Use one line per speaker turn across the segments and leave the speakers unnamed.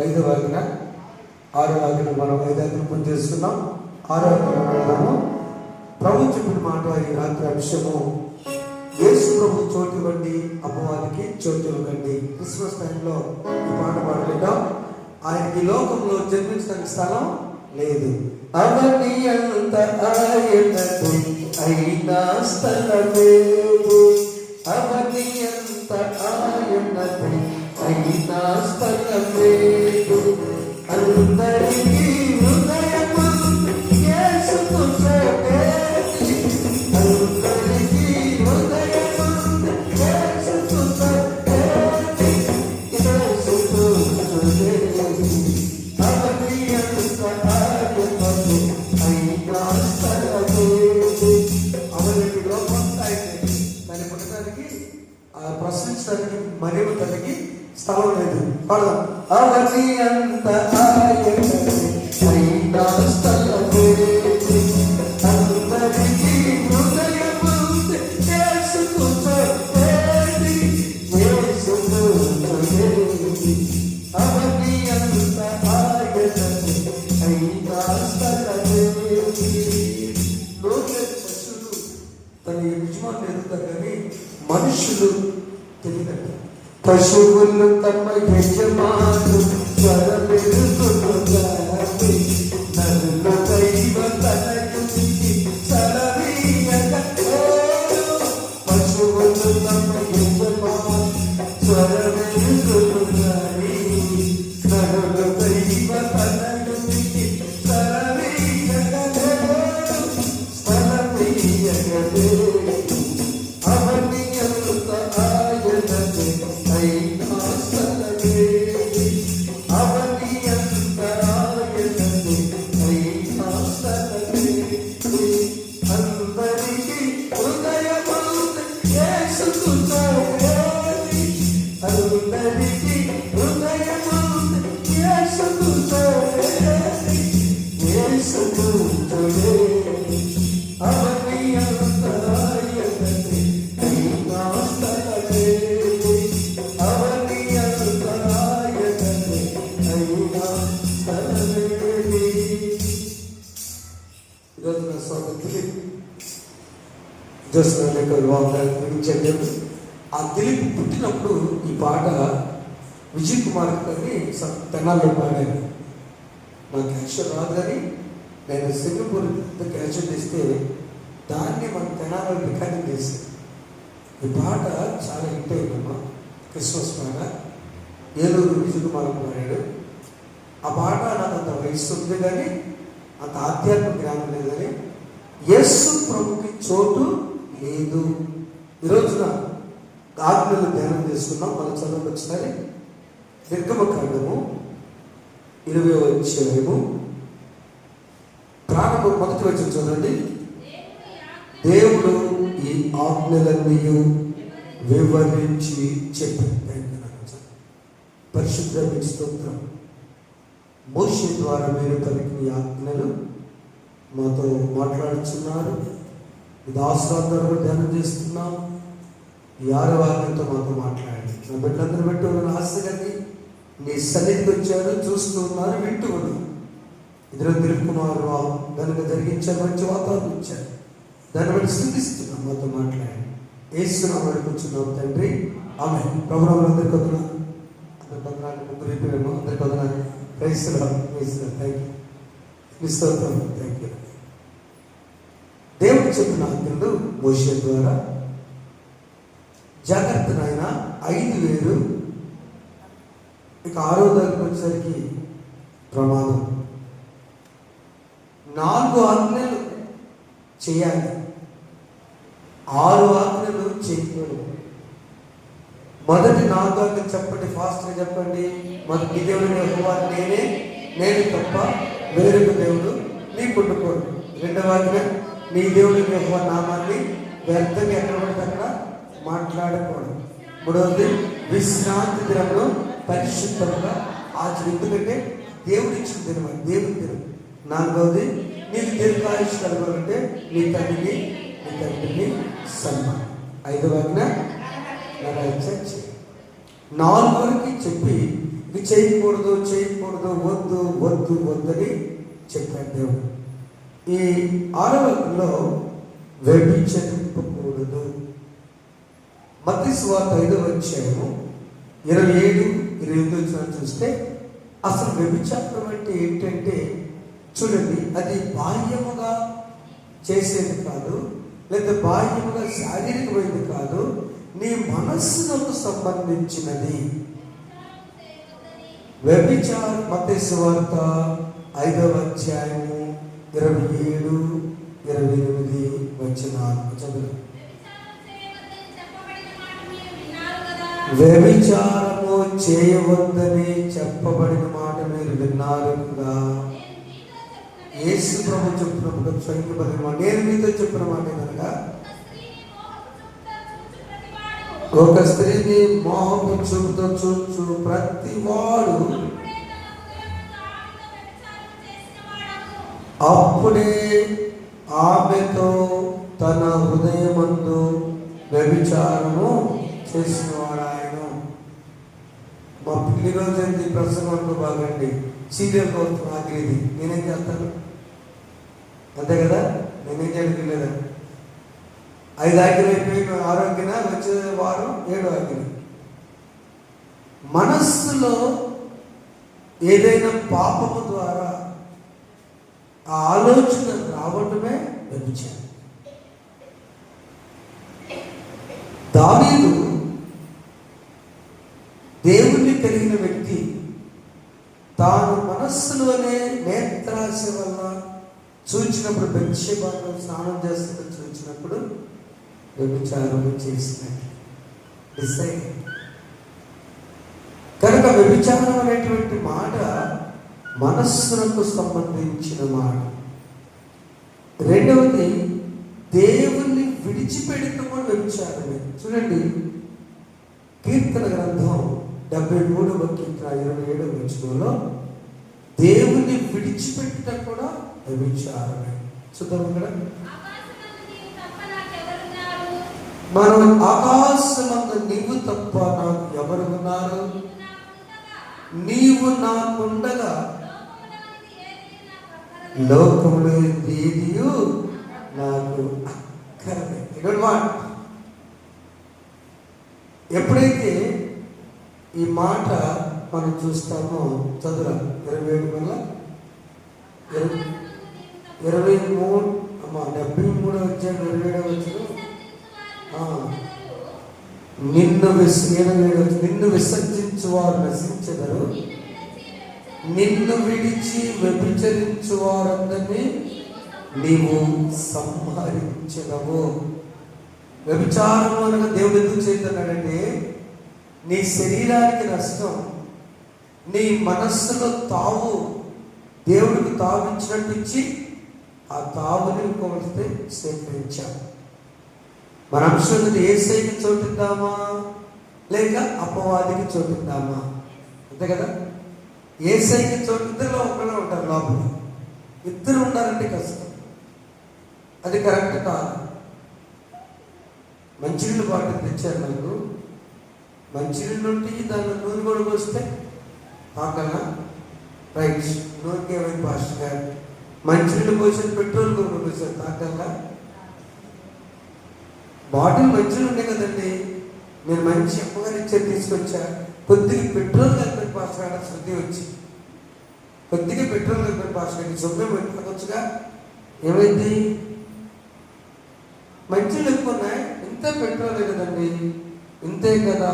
5వ ఆజ్ఞ 6వ ఆజ్ఞ మనం 5 ఆజ్ఞలు పూర్తి చేసుకున్నాం. 6వ ఆజ్ఞ ప్రభు చెప్పిన మాట ఈ రాత్రి అంశము యేసు ప్రభు చోటు ఇవ్వండి, అపవాదికి చోటు ఇవ్వకండి. క్రిస్మస్ టైంలో ఈ పాట పాడుకుంటాం. ఆయనకి లోకంలో జన్మించడానికి స్థలం లేదు. అవన్నీ అంత ఆయనకు అయినా స్థలమేదు. అవన్నీ అంత ఆయనకు అయినా స్థలమేదు. అందరికీ హృదయము యేసుకు చోటేది. అందరికీ హృదయము యేసుకు చోటేది. యేసుకు చోటేది. అవన్నీ అంత ఆయనకు అయినా స్థలమేదు. అవన్నీ లోకంతా అయితే దాన్ని పుట్టడానికి ప్రశ్నించడానికి మరియు తనకి స్థలం లేదు. పడదాం. అవన్నీ అంత ఆయనకు అయినా స్థలమేదు. అందరికీ హృదయము యేసుకు చోటేది. యేసుకు చోటేది. అవన్నీ అంత ఆయనకు అయినా స్థలమేదు. లోకపు పశువులు తన యజమానులు ఎదుగుతారు కానీ మనుషులు తెలియదు. పశువులు తమ యజమాను స్వరమెరుగుతున్నారు. నరుల దైవ తనయునికి సెలవీయకపోదు. పశువులు తమ యజమాను స్వరమెరుగుతున్నారు. నరుల దైవ తనయునికి సెలవీయకపోదు. సెలవీయకపోదు. అవన్నీ అంత ఆయనకు అయినా స్థలమేది. అవన్నీ అంత ఆయనకు అయినా స్థలమేది. అందరికీ హృదయము యేసుకు చోటేది. అందరికీ హృదయము యేసుకు చోటేది. యేసుకు చోటేది. అవన్నీ అంత ఆయనకు అయినా స్థలమేది. అవన్నీ అంత ఆయనకు అయినా స్థలమేది. ఈరోజు నా సోదరుడికి గురించండి. ఆ దిలీప్ పుట్టినప్పుడు ఈ పాట విజయ్ కుమార్ గారిని తెనాల్లో పాడాను. నాకు క్యాషర్ రాదు కానీ నేను సింగపూర్ క్యాషర్ చేస్తే దాన్ని మన తెనాల్లో రికార్డింగ్ చేశాను. ఈ పాట చాలా హిట్ అయిందమ్మా. క్రిస్మస్ పాట ఏలూరు విజయ్ కుమార్ పాడాడు. ఆ పాట నాకు అంత వయస్సు ఉంది కానీ అంత ఆధ్యాత్మిక జ్ఞానం లేదు కానీ యేసు ప్రభుకి చోటు లేదు. ఈరోజున ఆజ్ఞలు ధ్యానం చేసుకున్నాం. మనం చదవండి ఒకసారి. నిర్గమకాండము 20వ అధ్యాయము ప్రారంభం మొదటి వచనం చూడండి. దేవుడు ఈ ఆజ్ఞలన్నీ వివరించి చెప్పారు. పరిశుద్ధ స్తోత్రం. మోషే ద్వారా మీరు పలికిన ఆజ్ఞలు మాతో మాట్లాడుతున్నారు. ఇది ఆశ్రాంతరంలో ధ్యానం చేస్తున్నాం. ఈ 6వ ఆజ్ఞతో మాతో మాట్లాడండి. నా బిడ్డలందరూ బట్టి ఉన్న ఆశగాన్ని నీ సన్నిధికి వచ్చారు, చూస్తూ ఉన్నారు, వింటూ ఉన్నారు. ఇద్దరు దిలీప్ దానికి జరిగించారు, మంచి వాతావరణం ఇచ్చారు. దాన్ని బట్టి స్థుతిస్తున్నాం. మాతో మాట్లాడండి. ఏసునామములో అడుగుచున్నాం తండ్రి, ఆమేన్. ప్రభువునందు అందరికీ వందనాలు. ముగ్గురు అయిపోయాము. అందరికీ వందనాలు. Praise the Lord. Thank you. స్తోత్రం. Thank you. దేవుడు చెప్పిన ఆజ్ఞలు మోషే ద్వారా జాగ్రత్త నాయన 5 వేలు. ఇక 6వ దగ్గరికి వచ్చేసరికి ప్రమాదం. 4 ఆజ్ఞలు చేయాలి, 6 ఆజ్ఞలు చేయకూడదు. మొదటి 4 ఆజ్ఞలు చెప్పండి, ఫాస్ట్గా చెప్పండి. మొదటి దేవుడు యెహోవా నేనే, నేను తప్ప వేరొక దేవుడు నీకు ఉండకూడదు. 2వ ఆజ్ఞ నీ దేవుడు యెహోవా నామాన్ని వ్యర్థంగా ఎక్కడ పడితే అక్కడ మాట్లాడకూడదు. 3వది విశ్రాంతి దినంలో పరిశుద్ధంగా ఎందుకంటే దేవుడు ఇచ్చిన దినం, దేవుని దినం. 4వది నీకు దీర్ఘాయుష్ కలగాలంటే నీ తండ్రిని సన్మానం. 5వ ఆజ్ఞ 4 వరకు చెప్పి ఇది చేయకూడదు చేయకూడదు, వద్దు వద్దు వద్దని చెప్పాడు దేవుడు. ఈ 6వ వచనంలో వ్యభిచరింపకూడదు. మత్తయి సువార్త 5వ అధ్యాయము 27-28 చూస్తే అసలు వ్యభిచారం అంటే ఏంటంటే చూడండి, అది బాహ్యముగా చేసేది కాదు, లేదా బాహ్యముగా శారీరకమైనది కాదు, నీ మనస్సుకు సంబంధించినది. వ్యభిచారం మత్తయి సువార్త 5వ అధ్యాయము 27-28 వచనాలు చదువు. వ్యభిచారము చేయవద్దని చెప్పబడిన మాట మీరు విన్నారు కదా. యేసు ప్రభు చెప్పినప్పుడు స్వయంగా నేను మీతో చెప్పిన మాట కనుక, ఒక స్త్రీని మోహపు చూపుతో చూచు ప్రతివాడు అప్పుడే ఆమెతో తన హృదయమందు వ్యభిచారము చేసినవాడు ఆయన. మా పిల్లి రోజు ఏంటి ప్రసంగంలో బాగండి సీరియల్ కోసం ఆఖరిది నేనేం చేస్తాను అంతే కదా. నేనేం చేయడానికి లేదా 5 ఆజ్ఞలు అయిపోయి 6వ ఆజ్ఞ, వచ్చే వారం 7వ ఆజ్ఞ. మనస్సులో ఏదైనా పాపము ద్వారా ఆ ఆలోచన రావటమే వ్యభిచారం. దావీదు దేవుణ్ణి కలిగిన వ్యక్తి తాను మనస్సులోనే నేత్రాశ వల్ల చూచినప్పుడు, బెత్షెబాలో స్నానం చేస్తున్న చూచినప్పుడు వ్యభిచారము చేసినట్టు డిసైడ్. కనుక వ్యభిచారం అనేటువంటి మాట మనస్సులకు సంబంధించిన మాట. రెండవది, దేవుణ్ణి విడిచిపెడతాము వ్యభిచారమే. చూడండి, కీర్తన గ్రంథం 73వ కీర్తన 27వ వచనంలో దేవుణ్ణి విడిచిపెట్టుట కూడా వ్యభిచారమే. చూద్దాం ఇక్కడ, మనం ఆకాశమందు నీవు తప్ప నాకు ఎవరు ఉన్నారు, నీవు నాకుండగా లోకములో ఏదియు నాకు అక్కర్లేదు. ఎప్పుడైతే ఈ మాట మనం చూస్తామో చదువు 27 వల్ల 23 73వ అధ్యాయం 27వ వచనం. నిన్ను విసర్జించు వారు నశించెదరు, నిన్ను విడిచి వ్యభిచరించు వారందరినీ నీవు సంహరించెదవు. వ్యభిచారం అనగా దేవుడు ఎందుకు చేస్తున్నాడంటే, నీ శరీరానికి నష్టం, నీ మనస్సులో తావు దేవుడికి తావించినట్టు ఇచ్చి ఆ తావుని ఇంకొకరిస్తే సేకరించాం. మన అంశం యేసయ్యకి చోటిద్దామా లేక అపవాదికి చోటిద్దామా? అంతే కదా. యేసయ్యకి చోటు, ఇద్దరులో ఒకళ్ళే ఉంటారు లోపల, ఇద్దరు ఉండాలంటే కష్టం, అది కరెక్ట్ కాదు. మంచినీళ్ళు బాటిల్ తెచ్చారు నాకు, మంచినీళ్ళు ఉంటే దానిలో నూనె కూడా పోస్తే తాకన్నా రైట్, నూనెకి ఏమైంది పాస్టర్ గారు, మంచినీళ్ళు పోసిన పెట్రోల్ కూడా పోసారు తాకల్లా. బాటిల్ మంచిగా ఉండే కదండి, నేను మంచి అమ్మగారు ఇచ్చారు తీసుకొచ్చా, కొద్దిగా పెట్రోల్ కలిపి పాస్టర్ గారు శుద్ధి వచ్చి కొద్దిగా పెట్రోల్ కలిపి పాస్టర్ గారికి సొమ్మే పెట్టుకోవచ్చుగా. ఏమైంది? మంచిలు ఎక్కువ ఉన్నాయి, ఇంత పెట్రోలే కదండి, ఇంతే కదా.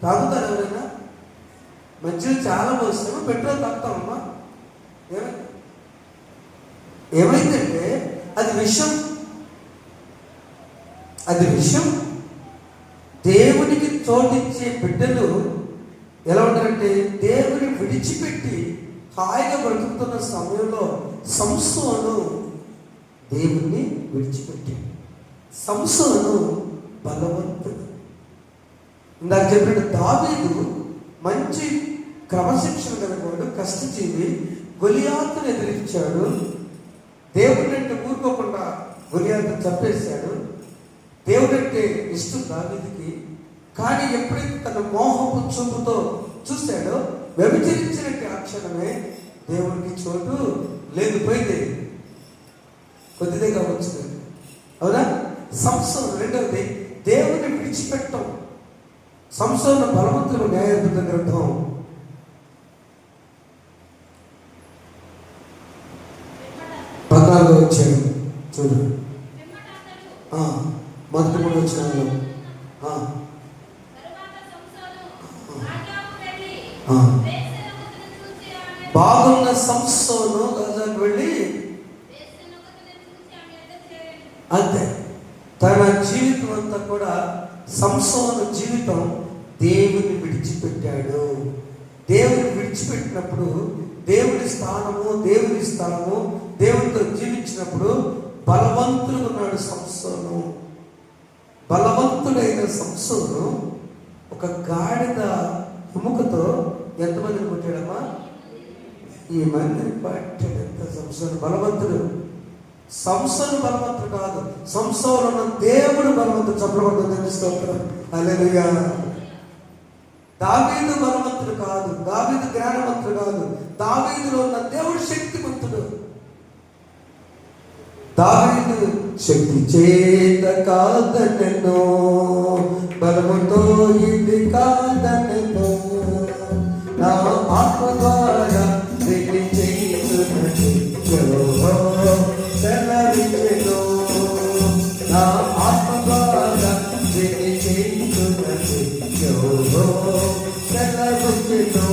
తాగుతారు ఎవరైనా? మంచిలు చాలా పోస్తాము, పెట్రోల్ తాగుతామమ్మా. ఏమైందంటే అది విషం, అది విషం. దేవునికి చోటిచ్చే బిడ్డలు ఎలా ఉంటారంటే, దేవుని విడిచిపెట్టి హాయిగా బ్రతుకుతున్న సమయంలో సంసోను దేవుణ్ణి విడిచిపెట్టి, సంసోను బలవంతుడు. ఇందాక చెప్పినట్టు దావీదు మంచి క్రమశిక్షణ కలిగినవాడు, కష్టజీవి, గొలియాతును ఎదిరించాడు. దేవుడంటే ఊరుకోకుండా గొలియాతును చంపేశాడు. దేవుడంటే ఇష్టం దావీదుకి. కానీ ఎప్పుడైతే తన మోహపు చూపుతో చూశాడో వ్యభిచరించిన ఆ క్షణమే దేవునికి చోటు లేకపోయింది. కొద్దిదే కావచ్చు, అవునా? సంసోను రెండవది దేవుని విడిచిపెట్టం. సంసోను బలవంతుడు న్యాయాధిపతుల గ్రంథం 14వ అధ్యాయం చూడు. మొదటి 3 వచనాలు. బాగున్న సంసోను గజాకు వెళ్ళి అంతే. తన జీవితం అంతా కూడా సంసోను జీవితం దేవుని విడిచిపెట్టాడు. దేవుని విడిచిపెట్టినప్పుడు దేవుని స్థానము దేవునితో జీవించినప్పుడు బలవంతుడు ఉన్నాడు సంసోను. బలవంతుడైన సంసోను ఒక గాడిద ఎముకతో ఎంతమందిని కొట్టాడమ్మా? ఈ మందిని పట్టాడు. ఎంత సంసోను బలవంతుడు! సంసోను బలవంతుడు కాదు, సంసోను ఉన్న దేవుడు బలవంతుడు. చప్పట్లు తెలుస్తూ. హల్లెలూయా. దావీదు బలవంతుడు కాదు, దావీదు జ్ఞానవంతుడు కాదు, దావీదులో ఉన్న దేవుడు శక్తివంతుడు. దావీదు శక్తి చేత కాదనెను, బలముతో ఇది కాదనెను, నా ఆత్మ ద్వారా దీన్ని చేయుచున్నది యెహోవా సెలవిచ్చెను, నా ఆత్మ ద్వారా దీన్ని చేయుచున్నది యెహోవా సెలవిచ్చెను.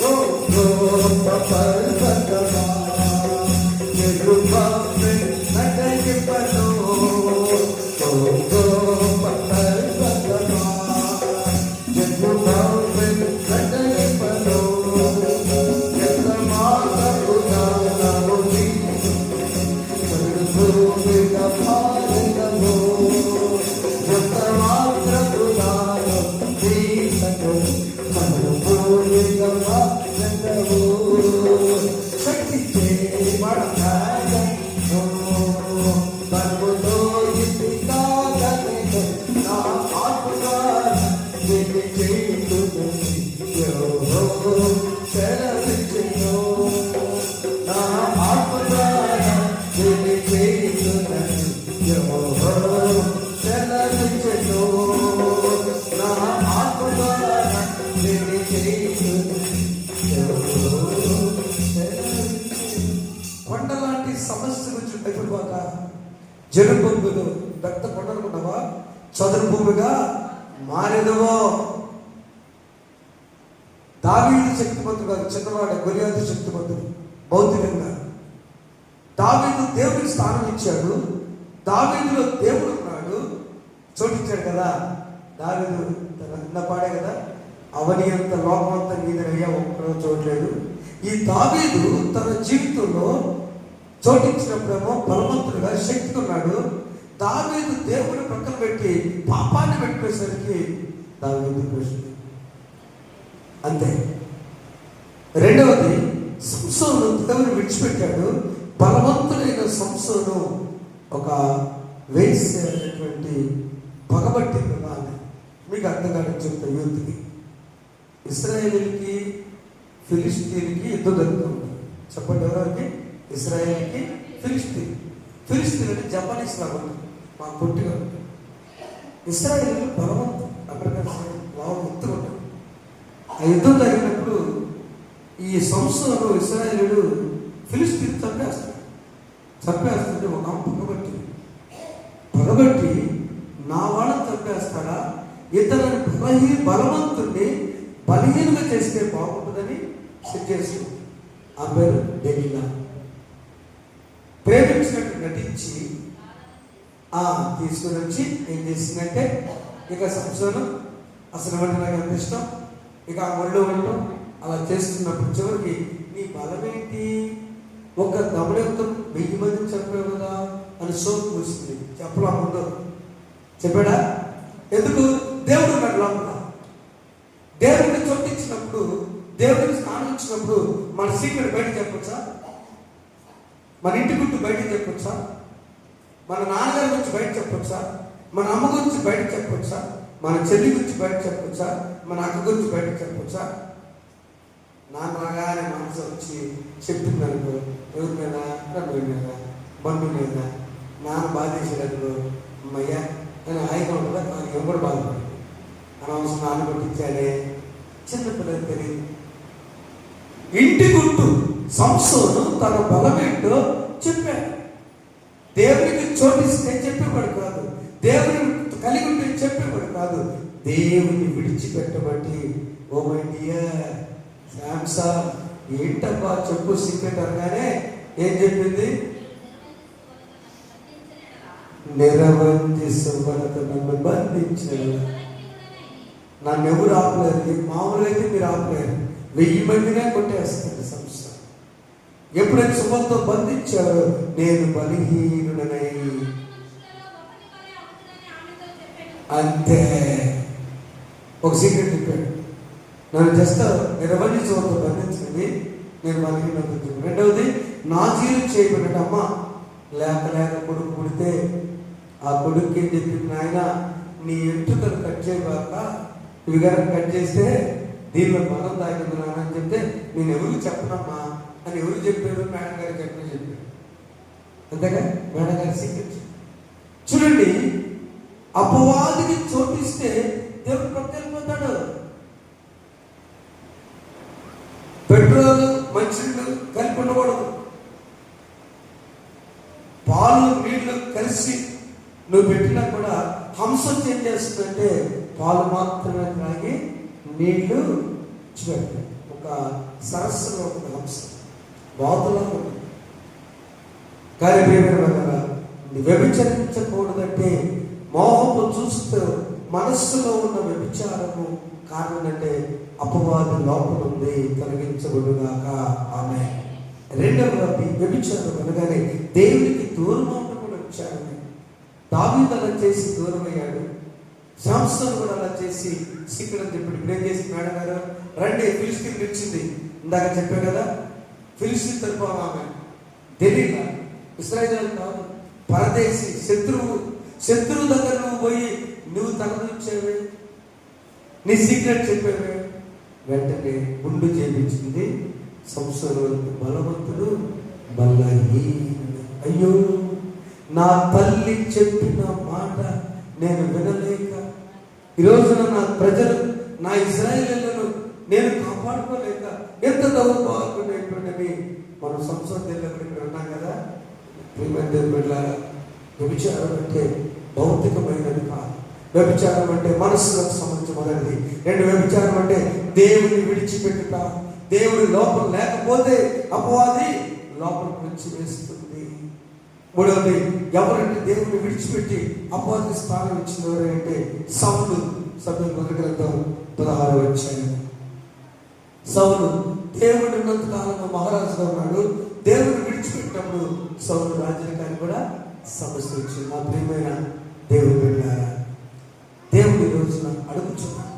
ఓ గొప్ప పర్వతమా యెహోవావే నటకిపను, ఓ గొప్ప పర్వతమా యెహోవావే నటకిపను, ఎంత మాతృదానము సర్వభూమిక పాలనము, ఎంత మాతృదానము సర్వభూమిక పాలనము, శక్తి చేయబడతాను బలముతో ఇది కాదనెను, నా ఆత్మగా దీన్ని చేయుచున్నది యెహోవా సెలవిచ్చెను, నా ఆత్మగా దీన్ని చేయుచున్నది యెహోవా సెలవిచ్చెను, నా ఆత్మగా దీన్ని చేయుచున్నది యెహోవా సెలవిచ్చెను. కొండలాంటి సమస్య గురించి భయపడిపోక జనబంధులు పెద్ద కొండనుకున్నావా చదును భూమిగా మారేదవో. దావీదు శక్తిమంతుడు కాదు, చిన్నవాడు గొలియాతు శక్తిమంతుడు భౌతికంగా. దావీదు దేవుడికి స్థానం ఇచ్చాడు, దావీదులో దేవుడు ఉన్నాడు, చోటిచ్చాడు కదా. దావీదు తన పాడే కదా, అవని అంత లోకం అంతా నీదనయ్యా ఒక్కడో చూడలేదు. ఈ దావీదు తన జీవితంలో చోటించినప్పుడేమో బలవంతుడుగా శక్తి ఉన్నాడు. దావీదు దేవుని పక్కన పెట్టి పాపాన్ని పెట్టేసరికి దావీదు కృష్ణుడు అంతే. రెండవది సంసోను దేవుని విడిచిపెట్టాడు. బలవంతుడైన సంసోను ఒక వేసేటువంటి పగబట్టి విధానం మీకు అర్థం కాదని చెప్తా. యూత్కి ఇశ్రాయేలుకి ఫిలిస్తీన్కి యుద్ధం జరుగుతుంది. చెప్పండి ఎవరికి? ఇశ్రాయేల్కి ఫిలిస్తీన్ అంటే జపానీస్ లాగా ఉంటుంది, మా పొట్టిగా ఉంటుంది. ఇశ్రాయేల్ బలవంతం అమెరికన్ ముక్తులు ఉంటుంది. ఆ యుద్ధం జరిగినప్పుడు ఈ సంస్థలో ఇశ్రాయేలుడు ఫిలిస్తీన్ చంపేస్తుంటే ఒక పగబట్టి నా వాళ్ళని చంపేస్తాడా, ఇతరులని బలవంతుడిని బలహీనంగా చేస్తే బాగుంటుందని సెట్ చేస్తుంది. ఆ పేరు డెలీలా. ప్రేమించినట్టు నటించి తీసుకుని వచ్చి ఏం చేసిందంటే, ఇక సంసోను అసలు అంటే నాకు ఎంత ఇష్టం, ఇక ఆ ఒళ్ళు ఉండటం అలా చేస్తున్నప్పుడు చివరికి నీ బలమేంటి, ఒక దమడంతో 1000 మందిని చెప్పావు కదా అని సోపు కూర్చుంది. చెప్పలా ఉండదు, చెప్పాడా? ఎందుకు? దేవుడు ఉన్నాడు లోపల. దేవుడిని చోటించినప్పుడు, దేవుడిని స్థానం ఇచ్చినప్పుడు మన సీక్రెట్ బయట చెప్పొచ్చా? మన ఇంటి గుట్టు బయట చెప్పొచ్చా? మన నాన్నగారి గురించి బయట చెప్పొచ్చా? మన అమ్మ గురించి బయట చెప్పొచ్చా? మన చెల్లి గురించి బయట చెప్పొచ్చా? మన అక్క గురించి బయట చెప్పొచ్చా? నాన్న రాగానే మనసు వచ్చి చెప్పిందనుకో, ఎవరి మీద, రంగు మీద, బండు మీద, నాన్న బాధేసేటప్పుడు అమ్మయ్యా అని ఆయన ఉంటుందా, కానీ ఎవరు బాధపడదు. అనవసరం నాన్న కొట్టించాడే, చిన్నపిల్లలు తెలియదు. ఇంటి గుట్టు సంసోను తన బలమేంటో చెప్పాడు. దేవునికి చోటిస్తే చెప్పేవాడు కాదు, దేవుని కలిగి ఉంటే చెప్పేవాడు కాదు, దేవుని విడిచిపెట్టబట్టి. ఓ మై డియర్ శాంసన్, ఏంటబ్బా చెప్పు సీక్రెట్ అనగానే ఏం చెప్పింది? నిరవంతిసువలతో నన్ను బంధించాడు. నన్ను ఎవరు ఆపలేరు. మామూలుగా అయితే మీరు ఆపలేరు, 1000 మందినే కొట్టేస్తాడు సంస్థ. ఎప్పుడైతే సుమతో బంధించాడో నేను బలహీనుడనై అంతే. ఒక సీక్రెట్ చెప్పాడు, నన్ను జస్ట్ నిరవధి సుమతో బంధించింది, నేను బలహీనుడు. రెండవది, నాజీరు చేయబడిన అమ్మ లేక కొడుకు పుడితే ఆ కొడుకు ఏం చెప్పింది? నాయన నీ ఎంట్రుకలు కట్ చేయబాక, ఇవి కనుక కట్ చేస్తే దీనిలో బలం దాగింది నాన్న అని చెప్తే, నేను ఎవరికి చెప్పనమ్మా అని ఎవరు చెప్పారు? మేడం గారికి చెప్పారు. అంతేగా మేడం గారి సీక్రెట్. చూడండి, అపవాదికి చోటిస్తే దేవుడు పట్టుకెళ్ళిపోతాడు. పెట్రోల్ మంచినీళ్ళు కలిపి ఉండకూడదు. పాలు నీళ్లు కలిసి నువ్వు పెట్టినా కూడా హంస ఏం చేస్తుందంటే పాలు మాత్రమే తాగి నీళ్లు చూడండి. ఒక సరస్సులో ఒక హంస బాతులా ఉంటుంది. కానీ వ్యభిచరించకూడదంటే మోహము చూస్తూ మనస్సులో ఉన్న వ్యభిచారము కారణం అంటే అపవాది లోపల ఉంది, తొలగించబడుగాక. ఆమె రెండవ వ్యభిచారం అనగానే దేవునికి దూరం కూడా విచారమే. దావీదు అలా చేసి దూరం అయ్యాడు, శాంసన్ కూడా అలా చేసి సీక్రెట్ చెప్పాడు. ఇప్పుడు ఏం చేసి మేడం గారు రండి, ఫిలిస్తీన్ వచ్చింది ఇందాక చెప్పాడు కదా, ఫిలిస్తీన్ తరపు ఆమె తెలియక ఇశ్రాయేలు కాదు, పరదేశి, శత్రువు దగ్గర నువ్వు పోయి నువ్వు తలదూర్చావే, నీ సీక్రెట్ చెప్పావే. వెంటనే గుండు చేపించింది సంసోను. బలవంతుడు బలహీనుడు. అయ్యో, నా తల్లి చెప్పిన మాట నేను వినలేక ఈరోజున నా ప్రజలు, నా ఇశ్రాయేలులను నేను కాపాడుకోలేక ఎంత దౌర్భాగ్యుడైపోయినని మనం సంసోను దగ్గరికి ఉన్నాం కదా. వ్యభిచారం అంటే భౌతికమైనది కాదు. వ్యభిచారం అంటే మనస్సులకు సంబంధించినది. రెండు, వ్యభిచారం అంటే దేవుని విడిచిపెట్టుట. దేవుడి లోపం లేకపోతే అపవాది లోపలికి వచ్చి వేస్తుంది. మూడవది, ఎవరంటే దేవుని విడిచిపెట్టి అపవాది స్థానం ఇచ్చిన ఎవరంటే సౌలు. సమయం 1 గ్రంథం 16వ అధ్యాయం. సౌలు దేవుడు ఉన్నంత కాలంలో మహారాజుగా ఉన్నాడు. దేవుడు విడిచిపెట్టినప్పుడు సౌలు రాజ్యానికి కూడా సమస్య వచ్చింది. నా ప్రియమైన దేవుడు వెళ్ళారా, దేవుడి రోజున అడుగుచున్నాను,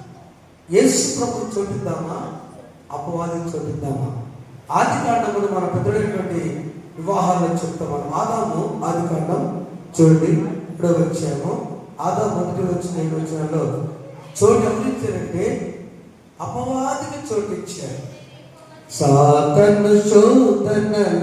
యేసు ప్రభువు చోటిద్దామా, అపవాదిని చోటిద్దామా? ఆది కాండములు మన పెద్దలైనటువంటి వివాహాల్లో చెప్తాము. ఆదాము ఆది కాండం చూడండి, ఇప్పుడు వచ్చాము. ఆదాము మొదటి వచ్చిన 7 వచనాల్లో చోటు ఎవరిచ్చారంటే అపవాదికి చోటు ఇచ్చారు. సాతను శోధనలధికమైన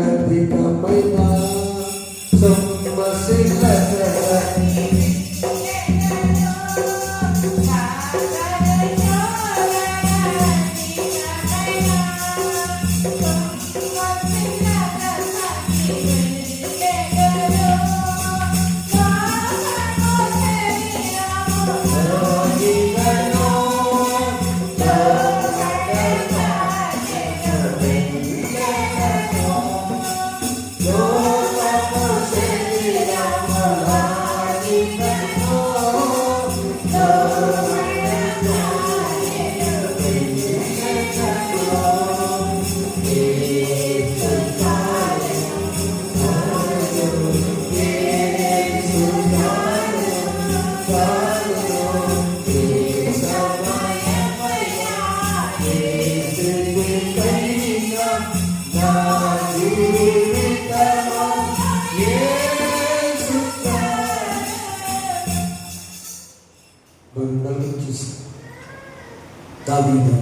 దావీదు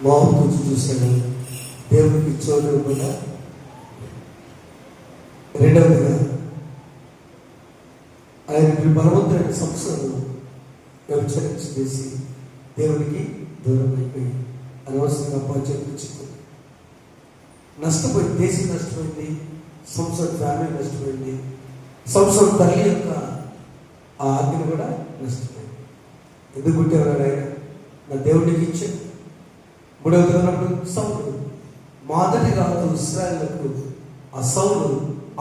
మోహంతో చూశాడు, దేవుడికి చోటు కూడా. రెండవదిగా ఆయన బలవంతుడైన సంస్థను వ్యభిచారం చేసి దేవుడికి దూరం అయిపోయి అనవసరంగా పాచిపోయింది, నష్టపోయింది. దేశం నష్టపోయింది, సంస్థ ఫ్యామిలీ నష్టపోయింది, సంస్థ తల్లి యొక్క ఆ ఆజ్ఞ కూడా నష్టపోయింది. ఎందుకు పుట్టేవాడు ఆయన? నా దేవుడికి ఇచ్చాడు. మూడవ తరగతి సౌలు మొదటి రాజు ఇశ్రాయేలుకు ఆ సౌలు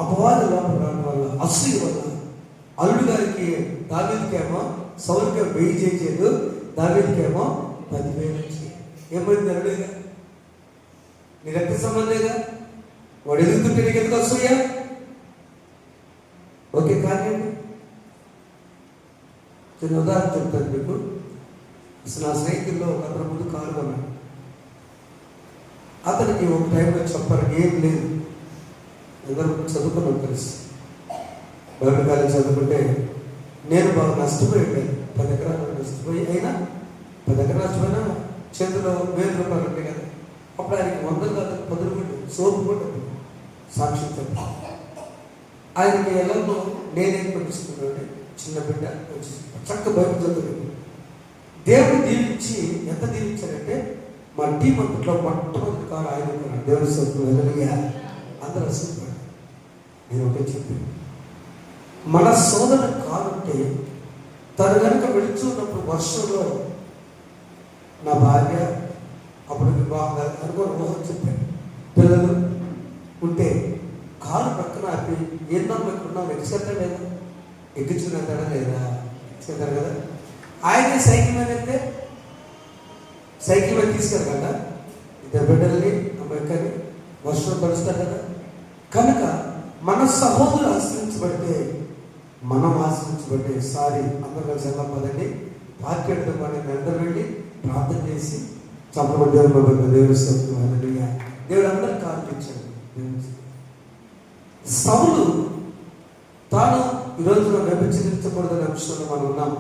అపవాది లోపల రావడం వల్ల, అసూయ వల్ల అల్లుడు గారికి దావీదుకేమో సౌలుకేమో 1000 చేసేది, దావీదుకేమో 10,000 వచ్చి ఏమైంది? అల్లుడుగా నీ రక్త సంబంధేగా, వాడు ఎదుగుతుంటే నీకు ఎందుకు అసూయ? ఓకే కానీ చిన్న ఉదాహరణ చెప్తాను మీకు. అసలు నా స్నేహితుల్లో ఒక అతని ముందు కారు కొన్నాడు. అతనికి ఒక టైంలో చెప్పారు, ఏం లేదు, అందరూ చదువుకున్నాం కలిసి, బైబిల్ కాలేజ్ చదువుకుంటే నేను బాగా నష్టపోయాను. 10 ఎకరాలు నష్టపోయి, అయినా 10 ఎకరాలు నష్టపోయినా చేతిలో 1000 రూపాయలు ఉంటాయి కదా. అప్పుడు ఆయనకి 100 కాదు 10 రూపాయలు సోపు కూడా సాక్షి చెప్పాను. ఆయనకి ఎలాగో నేనేం పంపిస్తున్నాను, చిన్న బిడ్డ చక్క బైబిల్ చదువుకుంది. దేవుడు దీవించి ఎంత దీవించారంటే మా టీం అంతట్లో మొట్టమొదటి కారు ఆయన కొన్నాడు. దేవుడి సొత్తు వెళ్ళగా అందరూ అసలు నేను ఒకటే చెప్పాను, మన సోదర కారుంటే తను కనుక వెళుతున్నప్పుడు వర్షంలో నా భార్య అప్పుడు వివాహం అనుకో చెప్పాను, పిల్లలు ఉంటే కారు పక్కన ఆపి ఏందమ్మా ఇక్కడున్నావు, ఎక్కిసేద్దా లేదా, ఎక్కించుకునేద్దా లేదా, ఎక్కిసేద్దారు కదా. ఆయనే సైకిల్ మీద వెళ్తే సైకిల్ మీద తీసుకెళ్ళి కదా, 2 బిడ్డల్ని అమ్మాయికని వర్షం పరుస్తారు కదా. కనుక మన సహోదరులు ఆశ్రయించబడితే మనం ఆశ్రయించబడితే సారీ అందరూ కలిసి ఎలా పదండి పార్టీ వాడిని అందరూ వెళ్ళి ప్రార్థన చేసి చంపబడి దేవుడి సొంతం దేవుడు అందరూ కాల్పించాడు. సౌలు తాను ఈ రోజున వ్యభిచరించకూడదనే అంశంలో మనం ఉన్నాం.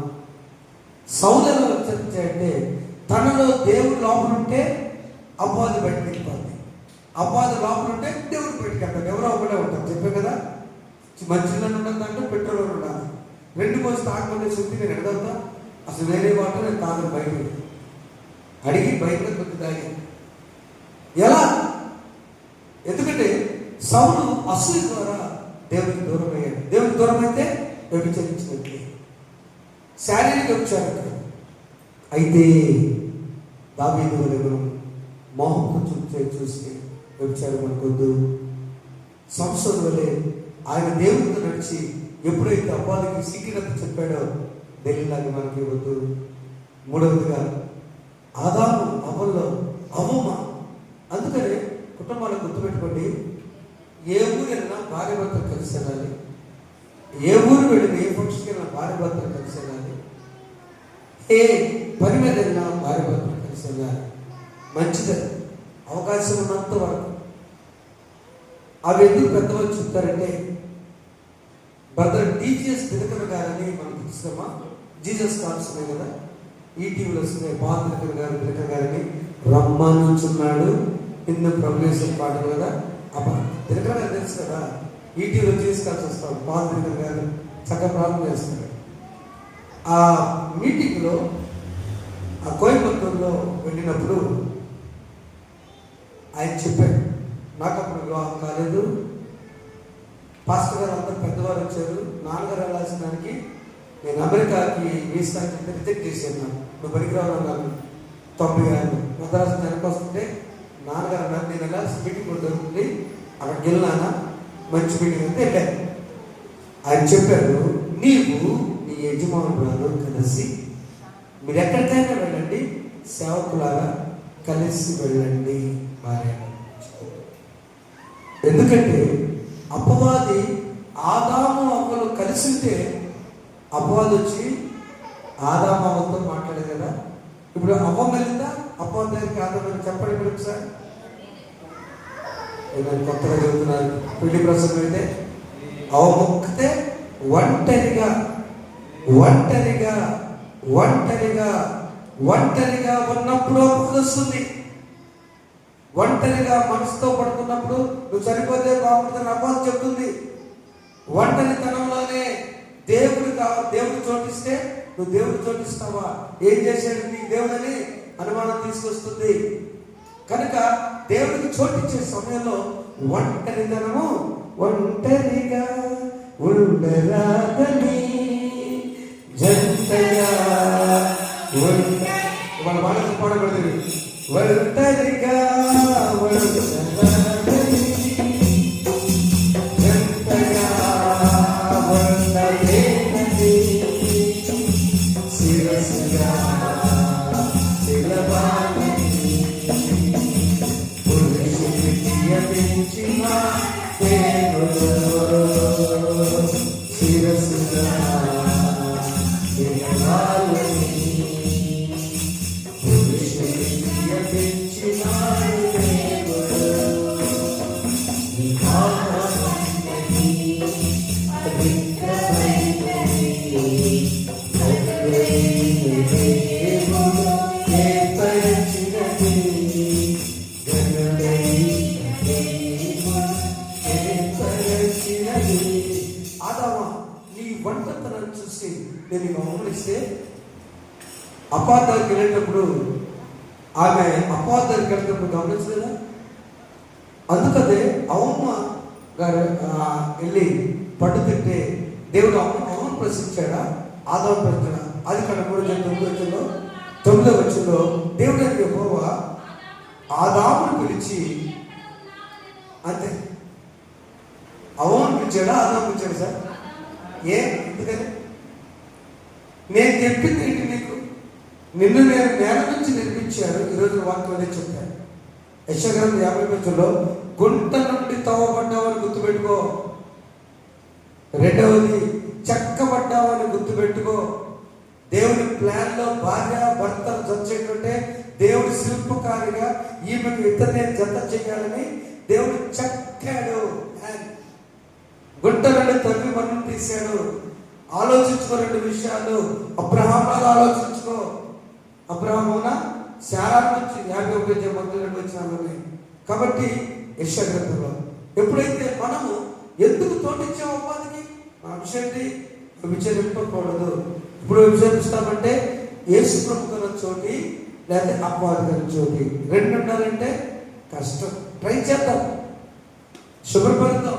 సౌలు ఎలా వ్యభిచరించాయంటే తనలో దేవుడు లోపల ఉంటే అపవాది బయటకు వెళ్ళిపోతుంది, అపవాది లోపల ఉంటే దేవుడు బయటకు వెళ్తాడు. ఎవరో ఒకటే ఉంటారు చెప్పే కదా, మంచిలో ఉండదంటే పెట్రోల్ ఉండాలి. 2 పోసి తాగకుండా శుద్ధి నేను ఎడదవుతా, అసలు వేరే వాటర్ నేను తాగను, బయట అడిగి బయట కొద్ది తాగి ఎలా? ఎందుకంటే సౌలు అసూయ ద్వారా దేవుడికి దూరం అయ్యాడు. దేవుడికి దూరం అయితే వ్యభిచరించినట్లే, శారీరక వ్యభిచారం. అయితే దావీదు వలె మోహంతో చూస్తే వ్యభిచారం అనుకోద్దు. సంసోను వలె ఆయన దేవుడితో నడిచి ఎప్పుడైతే అబ్బాయికి సీక్రెట్ చెప్పాడో దేవుడిలాగా మనకి ఇవ్వద్దు. మూడవదిగా ఆదాము అవ్వల్లో అవ్వమ్మ. అందుకనే కుటుంబాలకు గుర్తుపెట్టుకోండి, ఏ ఊరు వెళ్ళినా భార్య భర్తలు కలిసి వెళ్ళాలి, ఏ ఊరు వెళ్ళినా ఏ ఫంక్షన్కి వెళ్ళినా భార్య భర్తలు కలిసి వెళ్ళాలి, ఏ పని మీద వెళ్ళినా భార్య భర్తలు కలిసి వెళ్ళాలి. మంచిదే, అవకాశం ఉన్నంత వరకు. అవి ఎందుకు పెద్దవాళ్ళు చెప్తారంటే, బ్రదర్ టీజీఎస్ దినకర్ గారని మనకు తెలుసమ్మా, జీసస్ కాల్స్ ఉన్నాయి కదా, ఈటీవీలో వస్తున్నాయి. పాల్ దినకర్ గారని రమ్మనుచున్నాడు నిన్ను ప్రవేశం పాటలు కదా, దినకర్ గారు తెలుసు కదా, ఈటీవీలో జీసస్ కాల్స్ వస్తాడు. పాల్ దినకర్ గారు చక్కగా ప్రారంభం చేస్తున్నాడు. ఆ మీటింగ్లో ఆ కోయంబత్తూరులో వెళ్ళినప్పుడు ఆయన చెప్పాడు, నాకు అప్పుడు వివాహం కాలేదు, పాస్టర్ గారు అందరూ పెద్దవారు వచ్చారు, నాన్నగారు వెళ్ళాల్సిన దానికి నేను అమెరికాకి వీసాకి రిజెక్ట్ చేశాను, నువ్వు పనికిరావు నాకు 90 మద్రాసు వెనక్కి వస్తుంటే నాన్నగారు అన్నారు, నేను వెళ్ళాల్సిన మీటింగ్ కూడా దొరుకుతుంది, అక్కడికి వెళ్ళినానా మంచి మీటింగ్ అంటే వెళ్ళాను. ఆయన చెప్పారు, నీవు నీ యజమానురాలు కలిసి మీరు ఎక్కడికైనా వెళ్ళండి, సేవకులారా కలిసి వెళ్ళండి భార్య. ఎందుకంటే అపవాది ఆదాము అవ్వలు కలిసి ఉంటే అపవాది వచ్చి ఆదాము అవ్వతో మాట్లాడేది కదా. ఇప్పుడు అవ్వ వెళ్ళిందా అపవాది దగ్గరికి ఆదాము చెప్పండి మీరు ఒకసారి. నేను కొత్తగా చెబుతున్నాను, పెళ్లి ప్రసంగం అయితే అవ్వ మొక్కితే ఒంటరిగా ఒంటరిగా ఒంటరిగా ఒంటరిగా ఉన్నప్పుడు వస్తుంది. ఒంటరిగా మనసుతో పడుకున్నప్పుడు నువ్వు చనిపోతే బాగుంటుందని అపవాదం చెప్తుంది. ఒంటరితనంలోనే దేవుడు చోటిస్తే నువ్వు దేవుడు చోటిస్తావా? ఏం చేశాడు నీ దేవుడని అనుమానం తీసుకొస్తుంది. కనుక దేవుడికి చోటిచ్చే సమయంలో ఒంటరితనము ఒంటరిగా ఉండరాదని జంటగా వాళ్ళ మనసు పాడబడింది. ఒంటరిగా ఉండరాదని జంటగా ఉండలేదని శిరస్సుగా శిలవాలని పురుషుడికి అర్పించిన దేవుడు శిరస్సుగా శిలవాలని పురుషుడికి అర్పించిన దేవుడు ఒంటరితనాన్ని చూసి నేను గమనిస్తే అపార్థానికి వెళ్ళేటప్పుడు ఆమె అపార్థానికి వెళ్ళేటప్పుడు గమనించలేదా? అందుకనే అవ్వ గారు వెళ్ళి పట్టు తింటే దేవుడు అవ్వను ప్రశ్నించాడా? ఆదాము ప్రశ్న అది కన్నా 9వ వచనంలో దేవుడు యెహోవా ఆదామును పిలిచి, అంతే అవ్వను పిలిచాడా ఆదాము పిలిచాడు సార్? ఎందుకని? నేను చెప్పింది ఏంటి నీకు? నిన్ను నేను నేల నుంచి నిర్మించాను. ఈరోజు వాక్యం అదే చెప్పాను. యెషయా గ్రంథం 50 గుంట నుండి తవ్వబడ్డావని గుర్తుపెట్టుకో. రెండవది చెక్కబడ్డావని గుర్తుపెట్టుకో. దేవుని ప్లాన్ లో భార్య భర్తలు జత దేవుడి శిల్పకారిగా ఈమెకు ఇతరునే జత చేయాలని దేవుడు చెక్కాడు. గుంట నుండి తవ్వి మన్ను తీశాడు. ఆలోచించుకో 2 విషయాలు. అబ్రహాంలాగా ఆలోచించుకో. అబ్రహామున శారా నుంచి 51 వచ్చినామని. కాబట్టి యెషయా గ్రంథంలో ఎప్పుడైతే మనము ఎందుకు తోటించాం అవ్వానికి? మన విషయం విచారింపకూడదు. ఇప్పుడు విచారిస్తామంటే యేసు ప్రభు గారి చోటి లేకపోతే అపవాది గారి చోటి 2 ఉండాలంటే కష్టం. ట్రై చేద్దాం, శుభ్రపడతాం.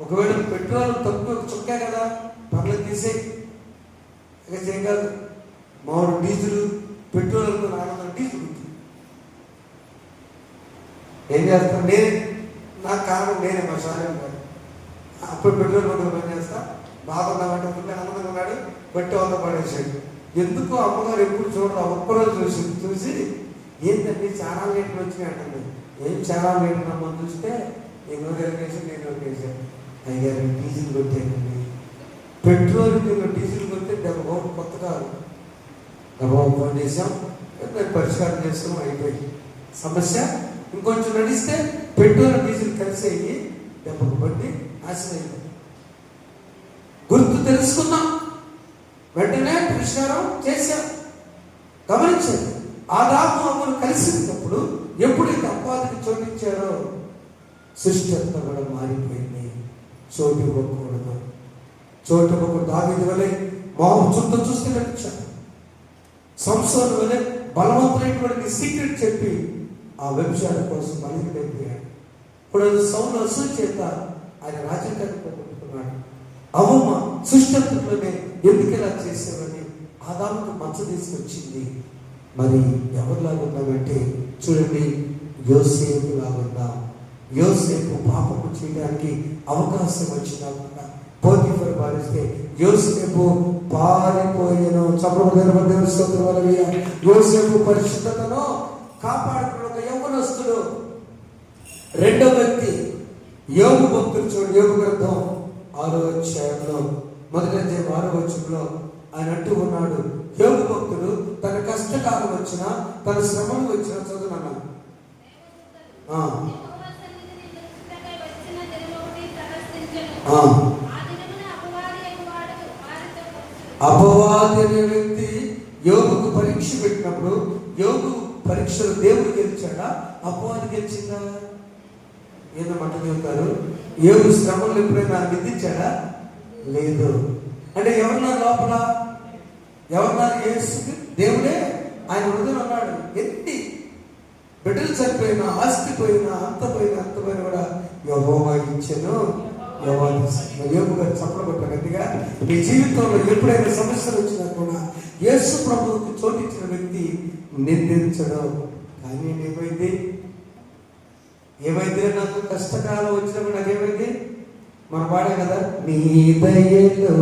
ఒకవేళ పెట్రోల్ తక్కువ చుక్కా కదా, పర్లేదు తీసేయి. ఇక చేయగలదు. మామూలు డీజిల్ పెట్రోల్ అనుకో 400 డీజిల్ ఏం చేస్తాను నాకు కారణం నేనే. మా సాయం కాదు. అప్పుడు పెట్రోల్ బంకులు పని చేస్తా. బాగున్నామంటే ఆనందంగా ఉన్నాడు, బట్టి వంద పడేసాడు. ఎందుకు అమ్మగారు ఎప్పుడు చూడరు? ఒక్కరోజు చూసి ఏంటంటే చాలా లీటర్లు వచ్చినాయి అంటుంది. ఏం చాలా లీటర్ అమ్మని చూస్తే నేను వెలిగేసాను, నేను వెలిగేసాను. అయ్యారు డీజిల్ కొట్టేయండి. పెట్రోల్ డీజిల్ కొట్టే కొత్త కాదు. ఫోన్ చేసాం, పరిష్కారం చేస్తాం, అయిపోయింది సమస్య. ఇంకొంచెం నడిస్తే పెట్రోల్ డీజిల్ కలిసి అయ్యి దెబ్బకు బట్టి నాశనం. గుర్తు తెలుసుకున్నాం, వెంటనే పరిష్కారం చేశాం. గమనించండి, ఆదాము అవ్వను కలిసినప్పుడు ఎప్పుడైతే అపవాదికి చోటిచ్చారో సృష్టి అంతా కూడా మారిపోయింది. చోటు ఇవ్వకూడదు. చోటు ఇవ్వకూడదు. దావీదు వలె మాము చుట్టూ చూస్తే నడిచాడు. సంసోను వలె బలవంతులైనటువంటి సీక్రెట్ చెప్పి ఆ వ్యభిచారం కోసం బలిగిపోయాడు. ఇప్పుడు సౌలు అసలు చేత ఆయన రాజకీయాన్ని పోగొట్టుకున్నాడు. అవ్వమ్మ సృష్టిలోనే ఎందుకు ఇలా చేసేవని ఆదాముకు మచ్చ తీసుకొచ్చింది. మరి ఎవరిలాగా ఉన్నామంటే చూడండి, యోసేపు లాగున్నాం. యోసేపు పాపము చేయడానికి అవకాశం వచ్చినా కూడా పోతీఫరు పాలిస్తే యోసేపు పారిపోయాను. చప్పటి స్తోత్రం వలన యోసేపు పరిశుద్ధతను కాపాడుకున్న ఒక యవ్వనస్తుడు. రెండో వ్యక్తి యోబు భక్తుడు. చూడండి, యోబు గ్రంథం 6వ అధ్యాయంలో 6వ వచనంలో ఆయన అంటూ ఉన్నాడు, యోబు భక్తుడు తన కష్టకాలం వచ్చినా తన శ్రమలు వచ్చినా చదువునన్నా అపవాది అనే వ్యక్తి యోబుకు పరీక్ష పెట్టినప్పుడు యోబు పరీక్షలు దేవుడు గెలిచాడా, అపవాది గెలిచిందా? ఏదో మాట చెబుతారు, యోబు శ్రమలు ఎప్పుడైనా నిందించాడా? లేదు. అంటే ఎవరున్నారు లోపల? ఎవరున్నారు? యేసుకి దేవుడే ఆయన హృదయం అన్నాడు. ఎన్ని బిడ్డలు చనిపోయినా, ఆస్తి పోయినా, అంత పోయినా కూడా యెహోవా ఇచ్చెను, యెహోవా తీసుకున్నాడు. యోబు గారు చప్పట్లు కొట్టారు గట్టిగా. మీ జీవితంలో ఎప్పుడైనా సమస్యలు వచ్చినా కూడా యేసు ప్రభువుకు చోటిచ్చిన వ్యక్తి నిందించడం. కానీ ఏమైంది నాకు కష్టకాలం వచ్చినప్పుడు నాకేమైంది? మనం పాడే కదా, నీ దయలో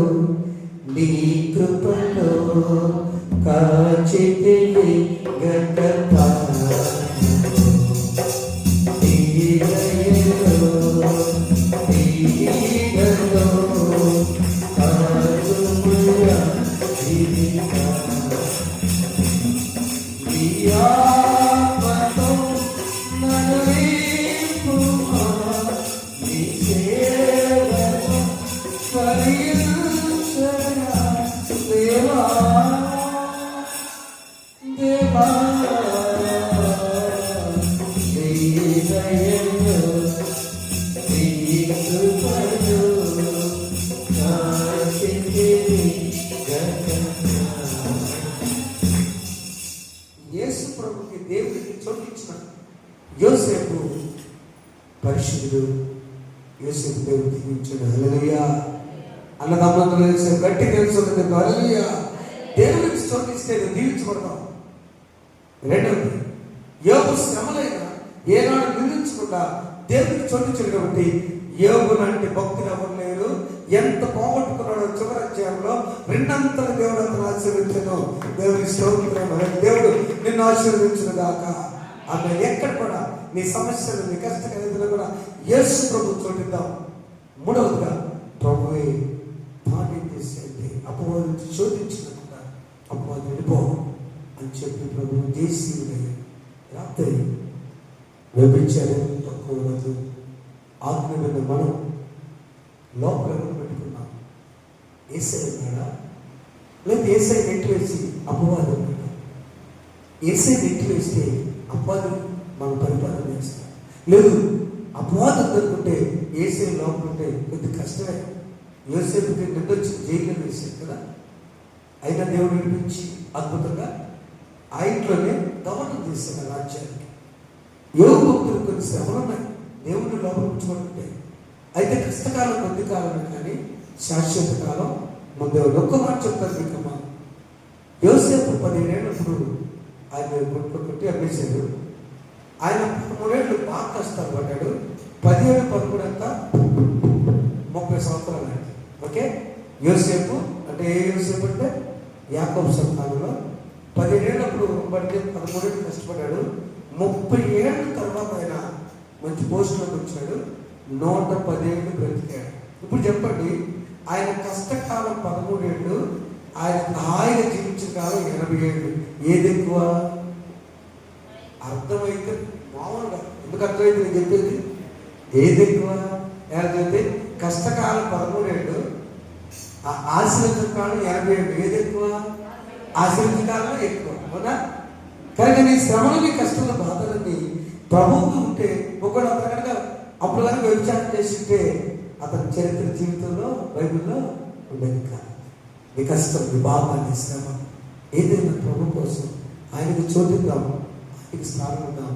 నీ కృపలో కాచితివి గత యేసు ప్రభుకి దేవుడికి చోటించిన యోసేపు పరిశుద్ధుడు. యోసేపు దేవుడు దీవించాడు. హల్లెలూయా. అన్నదమ్ములందరూ యోసేపు గట్టి తెలుసుకుంది. హల్లెలూయా. దేవుడికి చోటిస్తే దీవించబడతాం. రెండవది, యోబు శ్రమలైనా ఏనాడు నిందించకుండా దేవుడికి చోటించాడు కాబట్టి యోబు లాంటి భక్తులు ఎవరు లేరు. ఎంత పోగొట్టుకున్నాడో చివరి అధ్యాయంలో రెండంతల దేవుడు అతను ఆశీర్వించను. దేవుని స్తోత్రం. దేవుడు నిన్ను ఆశీర్వదించిన దాకా ఆమె ఎక్కడ కూడా నీ సమస్యలు, నీ కష్టకాలంలో కూడా యేసు ప్రభు చోటిద్దాం. మూడవదిగా, ప్రభువే పాఠం చేసేది అపవాది నుంచి శోధించినట్టుగా అపవాది వెళ్ళిపో అని చెప్పి ప్రభు దేశీయుడే రాత్రి వ్యభిచారం తక్కువ రోజు ఆత్మ మీద మనం లోపల పెట్టుకున్నాం. ఏసై ఉన్నాడా? లేదా ఏసై నెట్టి వేసి అపవాదం ఉన్నాడా? ఏసై నెట్టి వేస్తే అపవాదం మనం పరిపాలన చేస్తాం. లేదు, అపవాదం అనుకుంటే ఏసై లోపల ఉంటే కొద్ది కష్టమే. యోసేపుకి నిండొచ్చి జైల్లో వేసాడు కదా. అయినా దేవుడు విడిపించి అద్భుతంగా ఆ ఇంట్లోనే గవర్నం చేశాడు రాజ్యానికి. యోగ భక్తులు కొన్ని శ్రమలు ఉన్నాయి, దేవుడిని లోపల ఉంచుకుంటుంటే. అయితే కష్టకాలం కొద్ది కాలమే కానీ శాశ్వత కాలం ముందే. ఒక్క మాట చెప్తారు మీకమ్మ. యోసేపు 17 ఏళ్ళప్పుడు ఆయన గుంట్లో కొట్టి అమ్మేశాడు. ఆయన 13 ఏళ్ళు బాగా కష్టాలు పడ్డాడు. 17, 11 అంతా 30 సంవత్సరాలు అండి. ఓకే, యోసేపు అంటే ఏ యోసేపు అంటే యాకోబు సంతానంలో 17 ఏళ్ళప్పుడు పడితే 13 ఏళ్ళు కష్టపడ్డాడు. 30 ఏళ్ళ తర్వాత ఆయన మంచి పోస్టులోకి వచ్చాడు. 110 ఏళ్ళు బ్రతికాడు. ఇప్పుడు చెప్పండి, ఆయన కష్టకాలం 13 ఏళ్ళు, ఆయన హాయిగా జీవించిన కాలం 80 ఏళ్ళు. ఏది ఎక్కువ? అర్థమైతే మామూలుగా ఎందుకు అర్థమైతే నేను చెప్పేది ఏది ఎక్కువ? ఏదైతే కష్టకాలం 13 ఏళ్ళు, ఆశీర్వచన కాలం 80 ఏళ్ళు. ఏది ఎక్కువ? ఆశీర్వచన కాలం ఎక్కువ, అవునా? కనుక నీ శ్రమలు, నీ కష్టంలో బాధలన్నీ ప్రభుత్వం ఉంటే ఒకడు అతను కనుక అప్పుడు కనుక వ్యభిచారం చేస్తుంటే అతని చరిత్ర జీవితంలో బైబిల్లో ఉండేది కాదు. నీ కష్టం, నీ బాధ, నీ శ్రమ ఏదైనా ప్రభు కోసం ఆయనకు చోటిద్దాం, ఆయనకి స్థానం ఉందాం,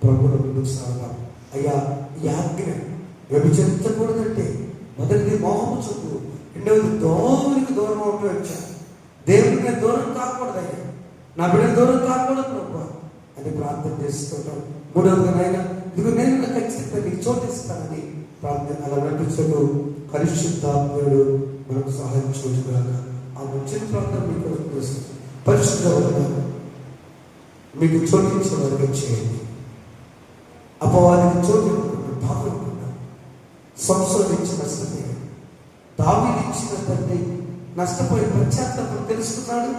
ప్రభువులో ముందుకు సాగుదాం. అయ్యా, ఈ ఆజ్ఞ వ్యభిచరించకూడదంటే మొదటిది మోహము చూపు, రెండవది దేవునికి దూరం అవటం వచ్చా. దేవుడికి దూరం కాకూడదు అయ్యా, నా బిడ్డకు దూరం కాకూడదు ప్రభు అని ప్రార్థన చేస్తుంటాం. మూడవదిగా నాయన ఇదిగో నేను ఖచ్చితంగా నీకు చోటిస్తానని ప్రార్థన అలా నటించడు. పరిశుద్ధాత్ముడు మనకు సహాయం చూడగలగా ఆ వచ్చిన ప్రార్థన మీకు చేస్తుంది. పరిశుద్ధ మీకు చోటించిన వరకు చేయండి. అపవాదికి చోటు బాగుంటున్నా సంశోధించిన స్థితి దావీదిచ్చిన తండ్రి నష్టపోయి పశ్చాత్తాపం తెలుసుకున్నాడు.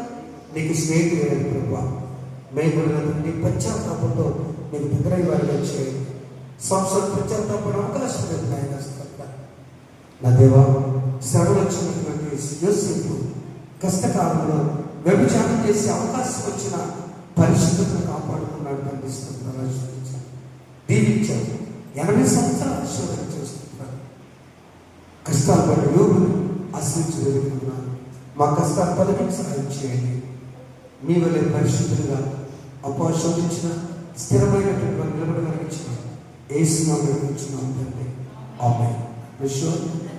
నీకు స్నేహితుడు ప్రభావ మేము నీ పశ్చాత్తాపంతో నీకు దగ్గరై వారిగా చేయండి. సంవత్సరం పశ్చాత్తాపడ అవకాశం లేదు ఆయన. నా దేవా, శ్రమలు వచ్చినటువంటి యోసేపు కష్టకాలంలో వ్యభిచారం చేసే అవకాశం వచ్చిన పరిశుద్ధతను కాపాడుకున్నాడు. ఆనాడు పండిస్తున్నారు, ఆశీర్వదించారు, దీవించారు. 80 సంవత్సరాలు ఆశీర్వాదం చేస్తున్నారు. కష్టాలు పడి యోగులు ఆశ్రయించగలుగుతున్నారు. మా కష్టాలు తొలగించి సహాయం చేయండి. మీ వల్ల పరిశుద్ధులుగా అపోషించిన స్థిరమైనటువంటి నిలబడగలిగించిన యేసునామములో కూర్చున్నాం తండ్రి. ఆమేన్. విశ్వం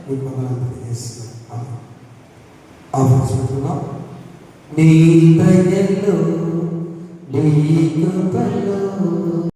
మీకు వందనాలు తెలియజేస్తున్నాం. ఆమేన్. ఆలోచిస్తున్నాం. నీ దయలో నీ కృపలో